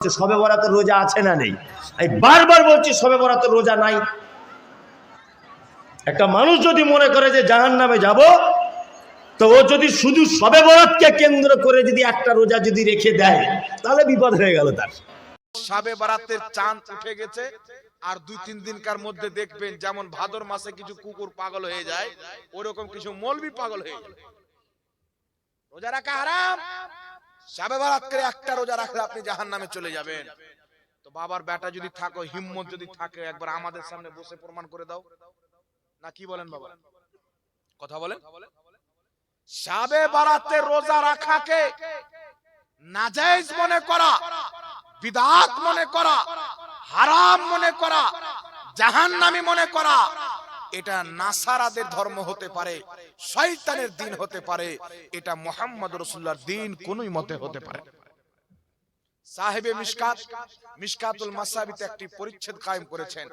শবে বরাতের রোজা আছে না নেই? আমি বারবার বলছি শবে বরাতের রোজা নাই। একটা মানুষ যদি মনে করে যে জাহান্নামে যাব, তো ও যদি শুধু শবে বরাতকে কেন্দ্র করে যদি একটা রোজা যদি রেখে দেয়, তাহলে বিপদ হয়ে গেল তার। শবে বরাতের চাঁদ উঠে গেছে, আর 2-3 দিনকার মধ্যে দেখবেন যেমন ভাদর মাসে কিছু কুকুর পাগল হয়ে যায়, ওরকম কিছু মৌলবি পাগল হয়ে যায়। রোজা রাখা হারাম। শবে বরাত করে একটা রোজা রাখলে আপনি জাহান্নামে চলে যাবেন। তো বাবার বেটা যদি থাকো, হিম্মত যদি থাকে, একবার আমাদের সামনে বসে প্রমাণ করে দাও না। কি বলেন বাবা? কথা বলেন। শবে বরাতে রোজা রাখাকে নাজায়েজ মনে করা, বিদআত মনে করা, হারাম মনে করা, জাহান্নামী মনে করা, এটা নাসারাদের ধর্ম হতে পারে, শয়তানের দ্বীন হতে পারে, এটা মুহাম্মদ রাসূলুল্লাহর দ্বীন কোনই মতে হতে পারে না। সাহেবে মিশকাতুল মাসাবিতে একটি পরিচ্ছেদ কায়েম করেছেন,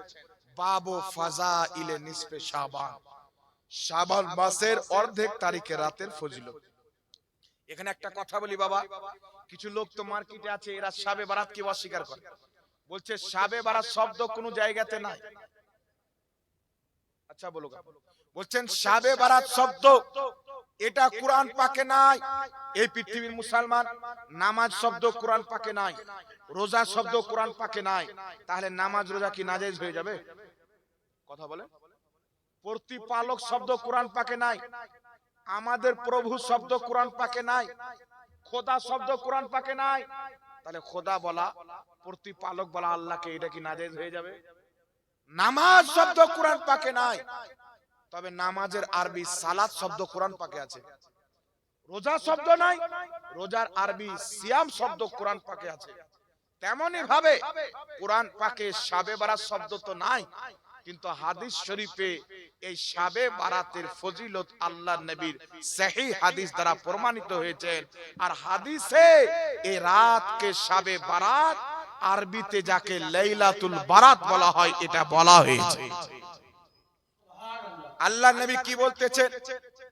বাবু ফাযাইলে নিসফে শাবান, শাবান মাসের অর্ধেক তারিখে রাতের ফজিলত। এখানে একটা কথা বলি বাবা, কিছু লোক তো মার্কেটে আছে, এরা শবে বরাতকে অস্বীকার করে, বলছে শবে বরাত শব্দ কোনো জায়গাতে নাই। আচ্ছা বলো, বলছেন শবে বরাত শব্দ এটা কোরআন পাকে নাই। এই পৃথিবীর মুসলমান নামাজ শব্দ কোরআন পাকে নাই, রোজা শব্দ কোরআন পাকে নাই, তাহলে নামাজ রোজা কি নাজায়েজ হয়ে যাবে? কথা বলে। প্রতিপালক শব্দ কোরআন পাকে নাই, আমাদের প্রভু শব্দ কোরআন পাকে নাই, খোদা শব্দ কোরআন পাকে নাই, তাহলে খোদা বলা, প্রতিপালক বলা আল্লাহকে, এটা কি নাজায়েজ হয়ে যাবে? নামাজ শব্দ কোরআন পাকে নাই, তবে নামাজের আরবি সালাত শব্দ কোরআন পাকে আছে। রোজা শব্দ নাই, রোজার আরবি সিয়াম শব্দ কোরআন পাকে আছে। তেমনি ভাবে কোরআন পাকে শবে বরাত শব্দ তো নাই, কিন্তু হাদিস শরীফে এই শবে বরাতের ফজিলত আল্লাহর নবীর সহিহ হাদিস দ্বারা প্রমাণিত হয়েছে। আর হাদিসে এই রাতকে শবে বরাত, আরবিতে যাকে লাইলাতুল বারাত বলা হয়, এটা বলা হয়েছে। আল্লাহর নবী কি বলতেছেন?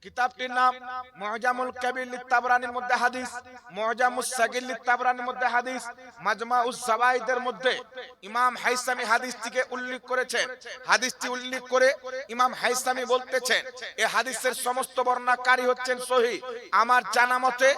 কিতাবটির নাম মুআজামুল কাবীর লিত-তাবরানির মধ্যে হাদিস, মুআজামুস সাগীর লিত-তাবরানির মধ্যে হাদিস, মাজমাউজ যাওয়াইদের মধ্যে ইমাম হাইসামি হাদিসটিকে উল্লেখ করেছেন। হাদিসটি উল্লেখ করে ইমাম হাইসামি বলতেছেন, এই হাদিসের সমস্ত বর্ণনাকারী হচ্ছেন সহিহ। আমার জানা মতে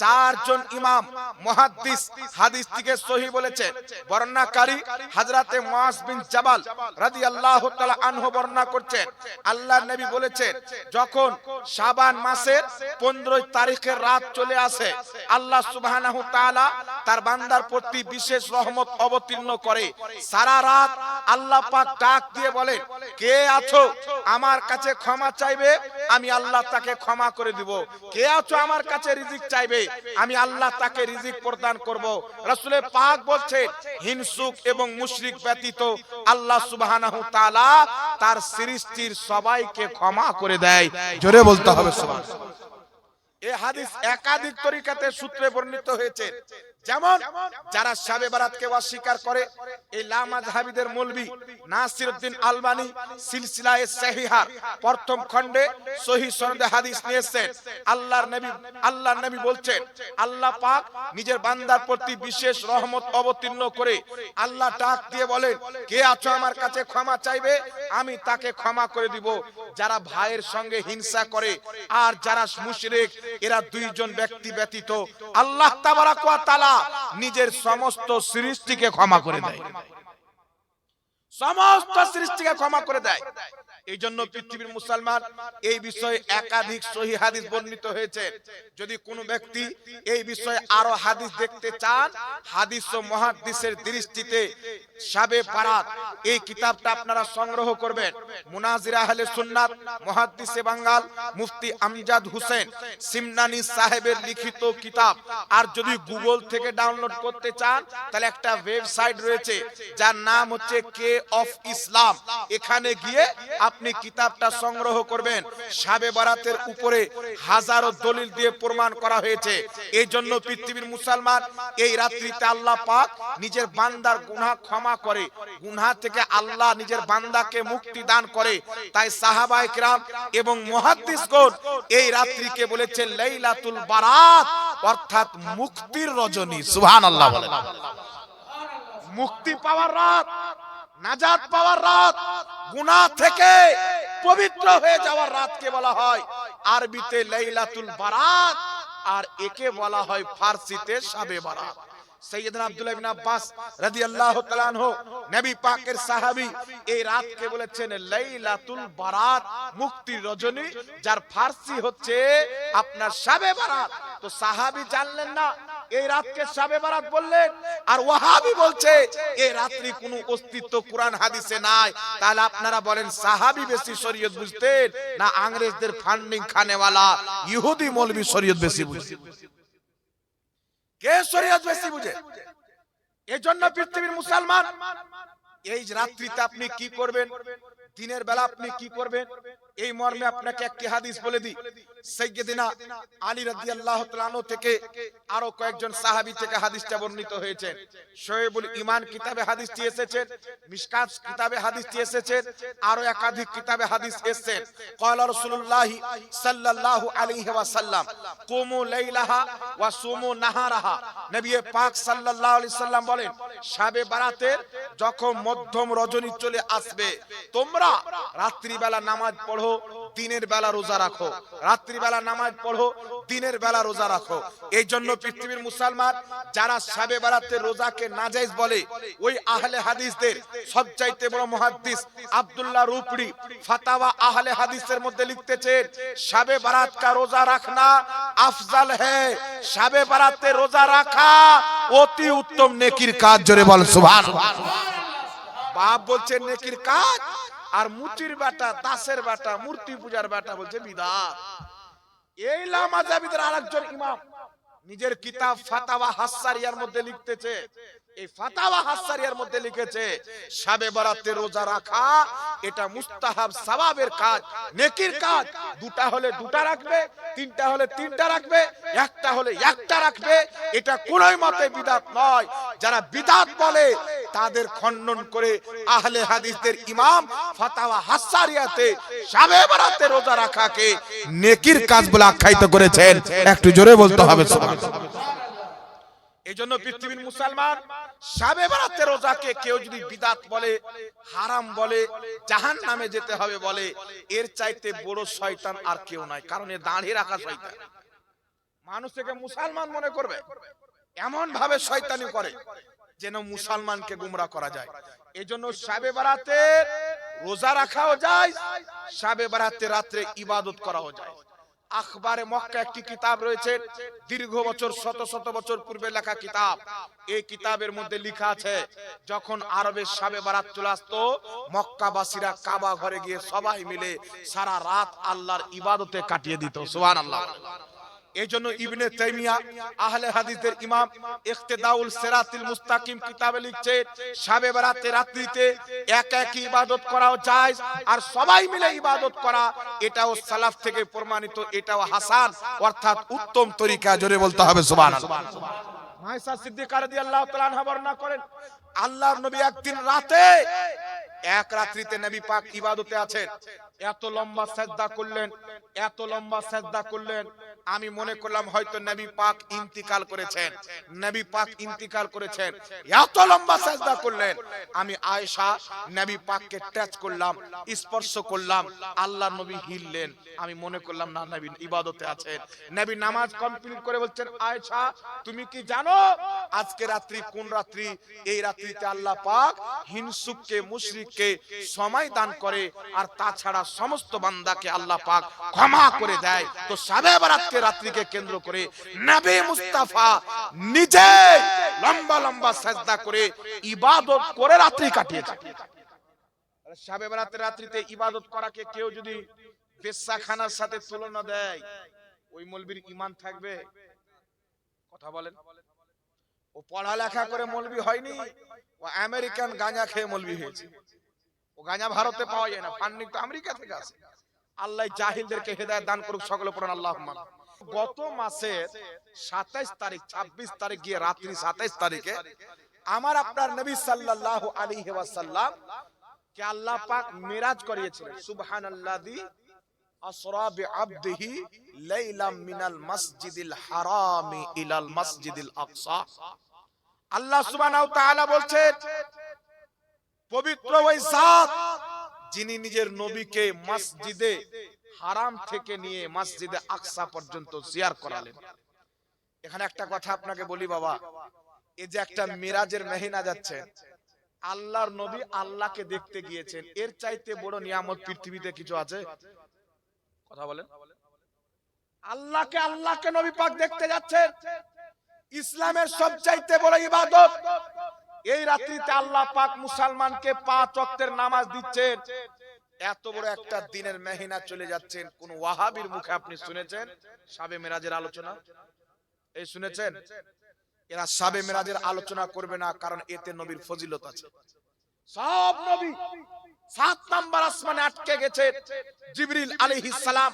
4 জন ইমাম মুহাদ্দিস হাদিসটিকে সহিহ বলেছেন। বর্ণনাকারী হযরতে মুআজ বিন জাবাল রাদিয়াল্লাহু তাআলা আনহু বর্ণনা করছেন, আল্লাহর নবী বলেছেন, যখন শাবান মাসের 15 তারিখের রাত চলে আসে, আল্লাহ সুবহানাহু তাআলা তার বান্দার প্রতি বিশেষ রহমত অবতীর্ণ করে। সারা রাত আল্লাহ পাক ডাক দিয়ে বলেন, কে আছো আমার কাছে ক্ষমা চাইবে, আমি আল্লাহ তাকে ক্ষমা করে দিব। কে আছো আমার কাছে রিজিক চাইবে, আমি আল্লাহ তাকে রিজিক প্রদান করব। রাসূল পাক বলছেন, হিংসুক এবং মুশরিক ব্যতীত আল্লাহ সুবহানাহু তাআলা তার সৃষ্টির সবাইকে ক্ষমা করে দেয়। জোরে বলতে হবে সুবহানাল্লাহ। এই হাদিস একাধিক তরিকাতে সূত্রে বর্ণিত হয়েছে। যেমন যারা শবে বরাতকে অস্বীকার করে, এই লামাযহাবীদের মৌলভী নাসিরউদ্দিন আলবানী সিলসিলায়ে সহিহার প্রথম খণ্ডে সহিহ সনদে হাদিস নিয়েছেন। আল্লাহর নবী বলছেন, আল্লাহ পাক নিজের বান্দার প্রতি বিশেষ রহমত অবতীর্ণ করে আল্লাহ ডাক দিয়ে বলেন, কে আছো আমার কাছে ক্ষমা চাইবে, আমি তাকে ক্ষমা করে দিব। যারা ভাইয়ের সঙ্গে হিংসা করে আর যারা মুশরিক, এরা 2 জন ব্যক্তি ব্যতীত আল্লাহ তাবারাক ওয়া তাআলা নিজের সমস্ত সৃষ্টিকে ক্ষমা করে দেয়, সমস্ত সৃষ্টিকে ক্ষমা করে দেয়। এই জন্য পৃথিবীর মুসলমান এই বিষয়ে একাধিক সহিহ হাদিস বর্ণিত হয়েছে। যদি কোনো ব্যক্তি এই বিষয়ে আরো হাদিস দেখতে চান, হাদিস ও মুহাদ্দিসের দৃষ্টিতে শবে বরাত এই কিতাবটা আপনারা সংগ্রহ করবেন। মুনাজিরা আহলে সুন্নাত মুহাদ্দিসে বাঙ্গাল মুফতি আমজাদ হোসেন সিমনানি সাহেবের লিখিত কিতাব। আর যদি গুগল থেকে ডাউনলোড করতে চান, তাহলে একটা ওয়েবসাইট রয়েছে যার নাম হচ্ছে কে অফ ইসলাম। এখানে গিয়ে আপনি কিতাবটা সংগ্রহ করবেন। শবে বরাতের উপরে হাজারো দলিল দিয়ে প্রমাণ করা হয়েছে। এই জন্য পৃথিবীর মুসলমান এই রাত্রিতে আল্লাহ পাক নিজের বান্দার গুনাহ ক্ষমা করে, গুনাহ থেকে আল্লাহ নিজের বান্দাকে মুক্তি দান করে। তাই সাহাবায়ে কিরাম এবং মুহাদ্দিসগণ এই রাত্রিকে বলেছেন লাইলাতুল বারাত, অর্থাৎ মুক্তির রজনী। সুবহানাল্লাহ বলেন। মুক্তি পাওয়ার রাত, নাজাত পাওয়ার রাত, গুনাহ থেকে পবিত্র হয়ে যাওয়ার রাতকে বলা হয় আরবিতে লাইলাতুল বারাত, আর একে বলা হয় ফার্সিতে শাবে বারাত। সৈয়দনা আব্দুল্লাহ ইবনে আব্বাস রাদিয়াল্লাহু তাআলা আনহু, নবী পাকের সাহাবী, এই রাতকে বলেছেন লাইলাতুল বারাত, মুক্তির রজনী, যার ফার্সি হচ্ছে আপনার শাবে বারাত। তো সাহাবী জানলেন না, এই রাতকে শাবে বারাত বললেন, আর ওয়াহাবি বলছে এই রাত্রি কোনো অস্তিত্ব কোরআন হাদিসে নাই। তাহলে আপনারা বলেন সাহাবী বেশি শরীয়ত বুঝতেন না ইংরেজদের ফান্ডিং খানেওয়ালা ইহুদি মৌলভী শরীয়ত বেশি বুঝতেন? কে শরীয়ত বেশি বুঝে? এজন্য পৃথিবীর মুসলমান এই রাত্রিতে আপনি কি করবেন, দিনের বেলা আপনি কি করবেন, এই মর্মে আপনাকে একটি হাদিস বলে দিই। সাইয়্যিদিনা আলী রাদিয়াল্লাহু তাআলা আনহু থেকে আরো কয়েকজন সাহাবী থেকে হাদিসটা বর্ণিত হয়েছে। শোয়েবুল ঈমান কিতাবে হাদিসটি এসেছে, মিশকাত কিতাবে হাদিসটি এসেছে, আরো একাধিক কিতাবে হাদিস এসেছে। ক্বালা রাসূলুল্লাহ সাল্লাল্লাহু আলাইহি ওয়াসাল্লাম কুমু লাইলাহা ওয়া সুমু নাহারাহা। নবী পাক সাল্লাল্লাহু আলাইহি সাল্লাম বলেন, শাবে বারাতের যখন মধ্যম রজনী চলে আসবে, তোমরা রাত্রি বেলা নামাজ পড়ো, দিনের বেলা রোজা রাখো। রাত্রি বেলা নামাজ পড়ো, দিনের বেলা রোজা রাখো। এই জন্য পৃথিবীর মুসলমান যারা শাবে বারাতের রোজাকে নাজায়েজ বলে, ওই আহলে হাদিসদের সবচাইতে বড় মুহাদ্দিস আব্দুল্লাহ রুপড়ি ফাতাওয়া আহলে হাদিসের মধ্যে লিখতেছেন, শাবে বারাত কা রোজা রাখনা আফজাল হ্যায়, শাবে বারাতে রোজা রাখা অতি উত্তম নেকির কাজ। জোরে বল সুবহানাল্লাহ। বাপ বলছেন নেকির কাজ, আর মুচির বেটা, দাসের বেটা, মূর্তি পূজার বেটা বলছে বিদআত। এই লামাযাবিদের আরেকজন ইমাম নিজের কিতাব ফাতাওয়া হাসারিয়ার মধ্যে লিখতেছে, এই ফাতাওয়া হাসারিয়ার মধ্যে লিখেছে, শাবে বারাতে রোজা রাখা এটা মুস্তাহাব সওয়াবের কাজ, নেকির কাজ। দুটা হলে দুটা রাখবে, তিনটা হলে তিনটা রাখবে, একটা হলে একটা রাখবে, এটা কোনোই মতে বিদআত নয়। যারা বিদআত বলে তাদের খণ্ডন করে আহলে হাদিসদের ইমাম ফাতাওয়া হাসারিয়াতে শাবে বারাতে রোজা রাখাকে নেকির কাজ বলে আখ্যায়িত করেছেন। একটু জোরে বলতে হবে সুবহানাল্লাহ। এজন্য পৃথিবীর মুসলমান শাবে বারাতে রোজাকে কেউ যদি বিদআত বলে, হারাম বলে, জাহান্নামে যেতে হবে বলে, এর চাইতে বড় শয়তান আর কেউ নাই। কারণ এ দাঁড়িয়ে রাখা শয়তান, মানুষকে মুসলমান মনে করবে, এমন ভাবে শয়তানি করে যেন মুসলমানকে গুমরাহ করা যায়। এজন্য শাবে বারাতে রোজা রাখাও যায়, শাবে বারাতে রাতে ইবাদত করাও যায়। আখবারে মক্কা একটি কিতাব রয়েছে, দীর্ঘ বছর, শত শত বছর পূর্বে লেখা কিতাব। এই কিতাবের মধ্যে লেখা আছে, যখন আরবের শাবে বারাত চলে আসতো, মক্কাবাসীরা কাবা ঘরে গিয়ে সবাই মিলে সারা রাত আল্লাহর ইবাদতে কাটিয়ে দিত। সুবহানাল্লাহ। এজন্য ইবনে তাইমিয়া আহলে হাদিসের ইমাম ইখতিদাউল সিরাতিল মুস্তাকিম কিতাবে লিখছে, শাবে বারাতে রাত্রিতে এক এক ইবাদত করাও যায়, আর সবাই মিলে ইবাদত করা এটাও সালাফ থেকে প্রমাণিত, এটাও হাসান অর্থাৎ উত্তম তরিকা। জোরে বলতে হবে সুবহানাল্লাহ। মাইসা সিদ্দিকা রাদিয়াল্লাহু তাআলা আনহা বর্ণনা করেন, আল্লাহর নবী একদিন রাতে, এক রাত্রিতে নবী পাক ইবাদতে আছেন, এত লম্বা সাজদা করলেন, এত লম্বা সাজদা করলেন, আমি মনে করলাম হয়তো নবী পাক ইন্তিকাল করেছেন। নবী পাক ইন্তিকাল করেছেন, এত লম্বা সাজদা করলেন। আমি আয়েশা নবী পাককে টাচ করলাম, স্পর্শ করলাম, আল্লাহর নবী হিললেন। আমি মনে করলাম না নবী ইবাদতে আছেন। নবী নামাজ কমপ্লিট করে বলছেন, আয়েশা তুমি কি জানো আজকে রাত্রি কোন রাত্রি? এই রাত্রিতে আল্লাহ পাক হিংসুককে, মুশরিককে সময় দান করে, আর তাছাড়া সমস্ত বান্দাকে আল্লাহ পাক ক্ষমা করে দেয়। তো শাবে বারাতের রাত্রিকে কেন্দ্র করে নবী মুস্তাফা নিজে লম্বা লম্বা সাজদা করে ইবাদত করে রাত্রি কাটিয়েছে। শাবে বারাতের রাত্রিতে ইবাদত করাকে কেউ যদি বেশ্যাখানার সাথে তুলনা দেয়, ওই মৌলবীর ঈমান থাকবে? কথা বলেন। ও পড়ালেখা করে মৌলবী হয়নি, ও আমেরিকান গাঁজা খেয়ে মৌলবী হয়েছে। ও গাঁজা ভারতে পাওয়া যায় না, ফান্ডিং তো আমেরিকা থেকে আসে। আল্লাহ জাহিলদেরকে হেদায়েত দান করুক, সকলে পড়ুন আল্লাহুম্মা। গত মাসের 27 তারিখ, 26 তারিখ গিয়ে রাত্রি 27 তারিখে আমার আপনার নবী সাল্লাল্লাহু আলাইহি ওয়াসাল্লাম কে আল্লাহ পাক মিরাজ করিয়েছিলেন। সুবহানাল্লাযী আসরা বিআবদিহি লাইলাম মিনাল মাসজিদিল হারামি ইলাল মাসজিদিল আকসা। আল্লাহ সুবহানাহু ওয়া তাআলা বলছেন পবিত্র ওই জাত যিনি নিজের নবীকে মসজিদে হারাম থেকে নিয়ে মসজিদে আকসা পর্যন্ত জিয়ার করালেন। এখানে একটা কথা আপনাকে বলি বাবা, এই যে একটা মিরাজের মেহিনা যাচ্ছে, আল্লাহর নবী আল্লাহকে দেখতে গিয়েছেন, এর চাইতে বড় নিয়ামত পৃথিবীতে কিছু আছে? কথা বলেন। আল্লাহকে নবী পাক দেখতে যাচ্ছেন, ইসলামের সবচাইতে বড় ইবাদত। এই রাত্রিতে আল্লাহ পাক মুসলমানকে 5 ওয়াক্তের নামাজ দিচ্ছেন, এত বড় একটা দিনের মেহিনা চলে যাচ্ছেন। কোন ওয়াহাবির মুখে আপনি শুনেছেন শাবে মেরাজের আলোচনা? এই শুনেছেন? এরা শাবে মেরাজের আলোচনা করবে না, কারণ এতে নবীর ফজিলত আছে। সব নবী 7 নাম্বার আসমানে আটকে গেছে। জিবরিল আলাইহিস সালাম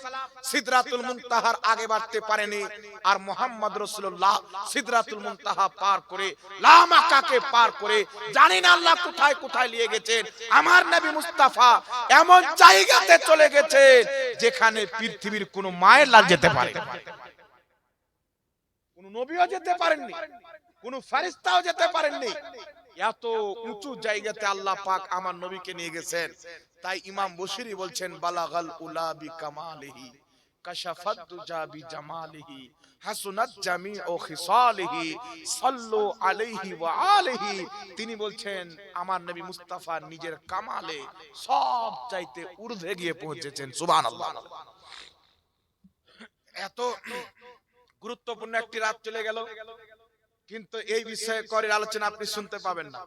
সিদরাতুল মুনতাহার আগে বাড়তে পারেনি, আর মুহাম্মদ রাসূলুল্লাহ সিদরাতুল মুনতাহা পার করে লামাকাকে পার করে জানি না আল্লাহ কোথায় কোথায় নিয়ে গেছেন। আমার নবী মুস্তাফা এমন জায়গাতে চলে গেছে যেখানে পৃথিবীর কোনো মায়ের লাল যেতে পারে, কোন নবীও যেতে পারেননি, কোন ফেরেশতাও যেতে পারেননি। এত উঁচু জায়গাতে আল্লাহ পাক আমার নবীকে নিয়ে গেছেন। তাই ইমাম বশিরি বলছেন বালাগাল উলা বিকামালিহি কাশাফাত দুজা বিজামালিহি হাসুনাত জামিউ খিসালিহি সাল্লু আলাইহি ওয়া আলিহি। তিনি বলছেন আমার নবী মুস্তাফা নিজের কামালে সব চাইতে ঊর্ধ্বে গিয়ে পৌঁছেছেন। সুবহানাল্লাহ। এত গুরুত্বপূর্ণ একটি রাত চলে গেল, কিন্তু এই বিষয়ে করে আলোচনা আপনি শুনতে পাবেন না।